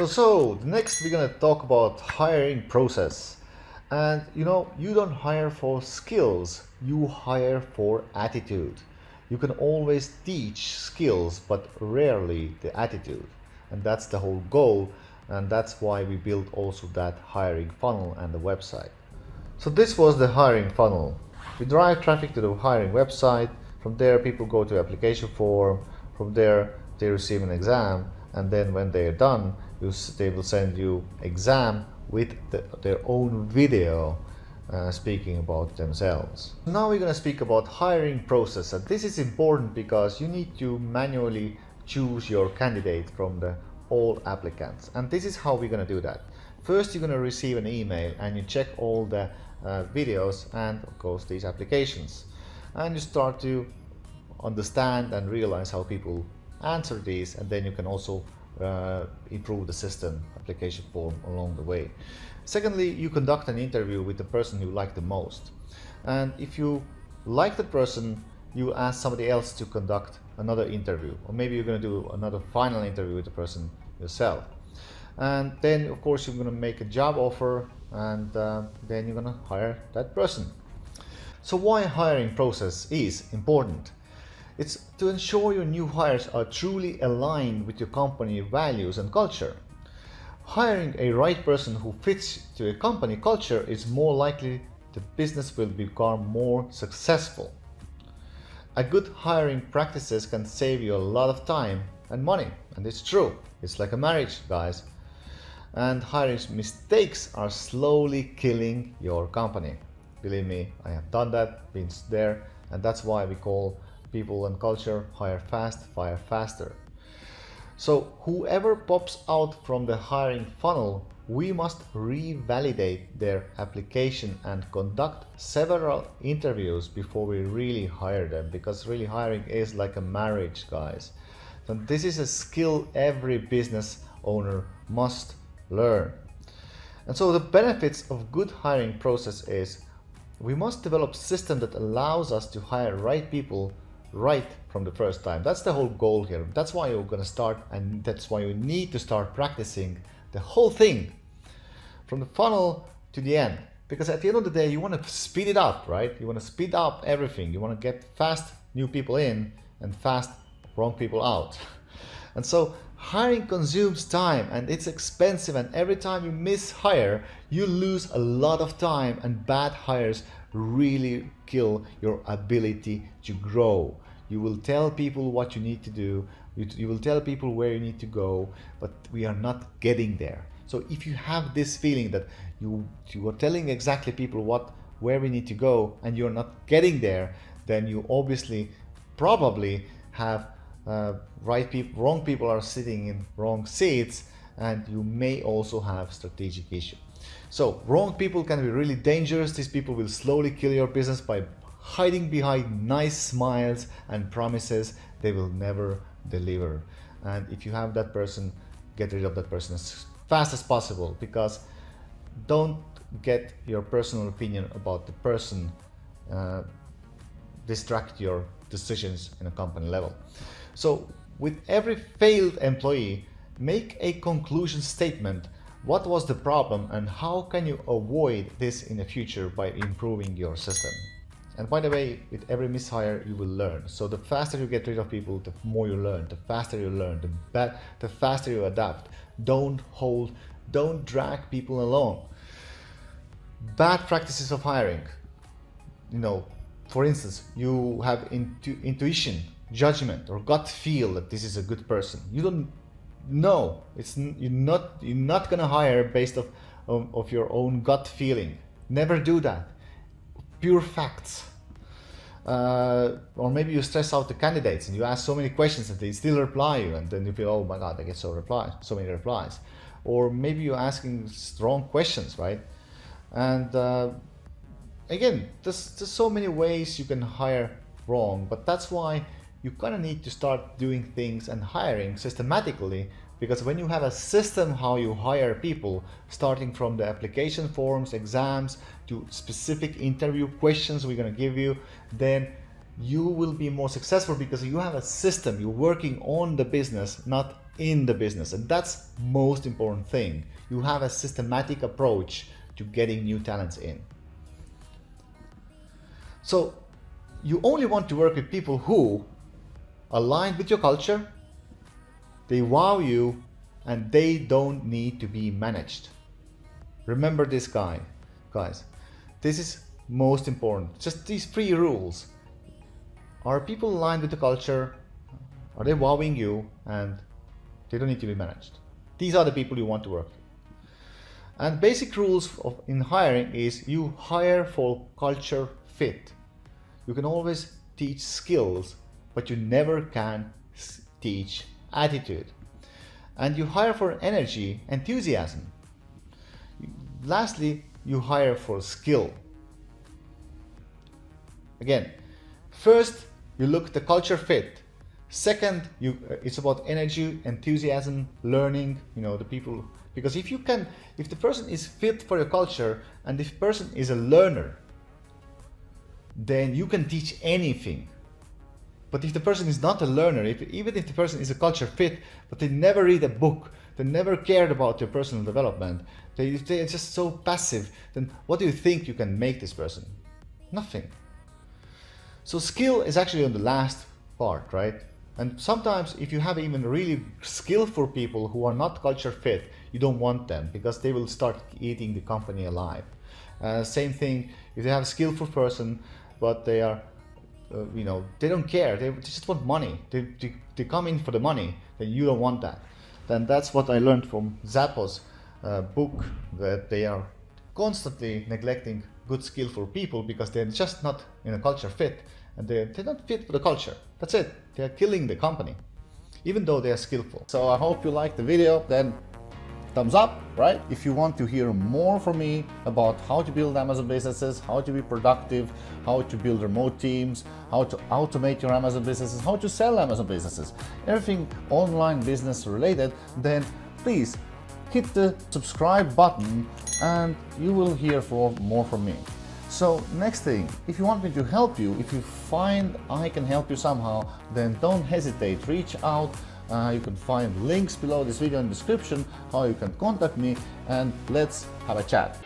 So next we're gonna talk about hiring process. And you don't hire for skills, you hire for attitude. You can always teach skills, but rarely the attitude. And that's the whole goal. And that's why we built also that hiring funnel and the website. So this was the hiring funnel. We drive traffic to the hiring website. From there, people go to application form. From there, they receive an exam. And then when they are done, they will send you exam with their own video speaking about themselves. Now we're going to speak about hiring process, and this is important because you need to manually choose your candidate from the all applicants, and this is how we're going to do that. First, you're going to receive an email and you check all the videos and of course these applications, and you start to understand and realize how people answer these, and then you can also improve the system application form along the way. Secondly, you conduct an interview with the person you like the most, and if you like the person, you ask somebody else to conduct another interview, or maybe you're going to do another final interview with the person yourself. And then of course you're going to make a job offer, and then you're going to hire that person. So why hiring process is important? It's to ensure your new hires are truly aligned with your company values and culture. Hiring a right person who fits to a company culture is more likely the business will become more successful. A good hiring practices can save you a lot of time and money, and it's true. It's like a marriage, guys. And hiring mistakes are slowly killing your company. Believe me, I have done that, been there, and that's why we call people and culture hire fast, fire faster. So whoever pops out from the hiring funnel, we must revalidate their application and conduct several interviews before we really hire them, because really hiring is like a marriage, guys. So this is a skill every business owner must learn. And so the benefits of good hiring process is we must develop a system that allows us to hire right people right from the first time. That's the whole goal here. That's why you're going to start, and that's why you need to start practicing the whole thing from the funnel to the end, because at the end of the day you want to speed it up, right? You want to speed up everything. You want to get fast new people in and fast wrong people out. And so hiring consumes time and it's expensive, and every time you miss-hire you lose a lot of time, and bad hires really kill your ability to grow. You will tell people what you need to do, you will tell people where you need to go, but we are not getting there. So if you have this feeling that you are telling exactly people where we need to go and you're not getting there, then you obviously probably have wrong people are sitting in wrong seats, and you may also have strategic issue. So wrong people can be really dangerous. These people will slowly kill your business by hiding behind nice smiles and promises they will never deliver. And if you have that person, get rid of that person as fast as possible, because don't get your personal opinion about the person distract your decisions in a company level. So with every failed employee, make a conclusion statement. What was the problem and how can you avoid this in the future by improving your system? And by the way, with every mishire you will learn. So the faster you get rid of people, the more you learn. The faster you learn, the faster you adapt. Don't drag people along. Bad practices of hiring. For instance, you have intuition, judgment, or gut feel that this is a good person. You don't know. You're not gonna hire based of your own gut feeling. Never do that. Pure facts. Or maybe you stress out the candidates and you ask so many questions and they still reply you, and then you feel, oh my god, I get so many replies. Or maybe you're asking strong questions, right? And again, there's so many ways you can hire wrong, but that's why you kind of need to start doing things and hiring systematically, because when you have a system how you hire people, starting from the application forms, exams, to specific interview questions we're going to give you, then you will be more successful because you have a system. You're working on the business, not in the business, and that's most important thing. You have a systematic approach to getting new talents in. So you only want to work with people who align with your culture, they wow you, and they don't need to be managed. Remember this guys. This is most important. Just these 3 rules. Are people aligned with the culture? Are they wowing you? And they don't need to be managed. These are the people you want to work with. And basic rules in hiring is you hire for culture fit. You can always teach skills, but you never can teach attitude. And you hire for energy, enthusiasm. Lastly, you hire for skill. Again, first you look at the culture fit. Second, it's about energy, enthusiasm, learning, the people. Because if the person is fit for your culture and if the person is a learner, then you can teach anything. But if the person is not a learner, even if the person is a culture fit, but they never read a book, they never cared about their personal development, they're just so passive, then what do you think you can make this person? Nothing. So skill is actually on the last part, right? And sometimes if you have even really skillful people who are not culture fit, you don't want them because they will start eating the company alive. Same thing, if they have a skillful person, but they are, they don't care, they just want money, they come in for the money, then you don't want that. Then that's what I learned from Zappos book, that they are constantly neglecting good skillful people because they're just not in a culture fit, and they're not fit for the culture. That's it. They're killing the company, even though they are skillful. So I hope you liked the video. Then thumbs up, right? If you want to hear more from me about how to build Amazon businesses, how to be productive, how to build remote teams, how to automate your Amazon businesses, how to sell Amazon businesses, everything online business related, then please hit the subscribe button and you will hear more from me. So next thing, if you want me to help you, if you find I can help you somehow, then don't hesitate, reach out. You can find links below this video in the description how you can contact me, and let's have a chat.